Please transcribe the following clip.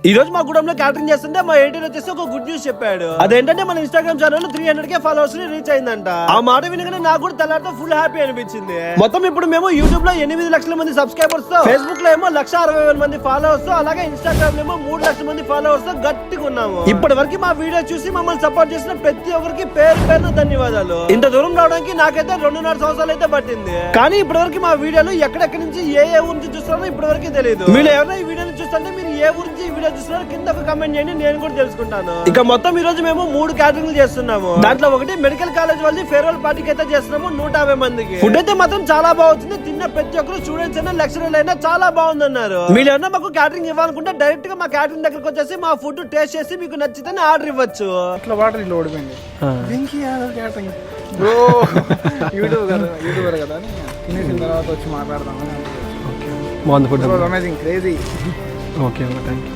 ఈ రోజు మా గూడెంలో క్యాటరింగ్ చేస్తుంటే మా ఎడిటర్ వచ్చేసి ఒక గుడ్ న్యూస్ చెప్పాడు. అదేంటంటే మన ఇన్స్టాగ్రామ్ ఛానల్ 300K ఫాలోవర్స్ ని రీచ్ అయిందంట. ఆ మాట వినగానే నాకు కూడా తెల్లారితో ఫుల్ హ్యాపీ అనిపించింది. మొత్తం ఇప్పుడు మేము యూట్యూబ్ లో 8 లక్షల మంది సబ్స్క్రైబర్స్ తో, ఫేస్బుక్ లో ఏమో 1,60,000 మంది ఫాలోవర్స్ తో, అలాగే ఇన్స్టాగ్రామ్ లో ఏమో 3 లక్షల మంది ఫాలోవర్స్ తో గట్టిగా ఉన్నాము. ఇప్పటి వరకు మా వీడియో చూసి మమ్మల్ని సపోర్ట్ చేసిన ప్రతి ఒక్కరికి పేరు పేరున ధన్యవాదాలు. ఇంత దూరం రావడానికి నాకైతే 2.5 సంవత్సరాలు అయితే పట్టింది. కానీ ఇప్పటి వరకు మా వీడియోలు ఎక్కడెక్కడి నుంచి ఏ ఊరు నుంచి చూస్తారో ఇప్పటి వరకు తెలియదు. మీరు ఎవరైనా ఈ వీడియోని చూస్తుంటే మీరు ఏ ఊరు నుంచి ఈ వీడియో చూస్తున్నారో కింద కమెంట్ చేయండి, నేను కూడా తెలుసుకుంటాను. ఇక మొత్తం ఈ రోజు మేము 3 క్యాటరింగ్లు చేస్తున్నాము. దాంట్లో ఒకటి మెడికల్ కాలేజ్ వాళ్ళది ఫేర్వెల్ పార్టీకి అయితే చేస్తున్నాము 150 మందికి. ఫుడ్ అయితే మాత్రం చాలా బాగుంది. తిన్న ప్రతి ఒక్కరు స్టూడెంట్స్ అయినా లెక్చరర్లు అయినా చాలా బాగుందన్నారు. మీరు ఏమన్నా మాకు క్యాటరింగ్ ఇవ్వాలనుకుంటే డైరెక్ట్ గా మా క్యాటరింగ్ దగ్గరకు వచ్చేసి మా ఫుడ్ టేస్ట్ చేసి మీకు నచ్చితేనే ఆర్డర్ ఇవ్వచ్చు. అట్లా వాటర్ ఇట్లా ఓడిపోయింది. బ్రో యూట్యూబర్ కదా అని తినేసిన తర్వాత వచ్చి మాట్లాడదామని. బాగుంది food, amazing, crazy. Okay, thank you.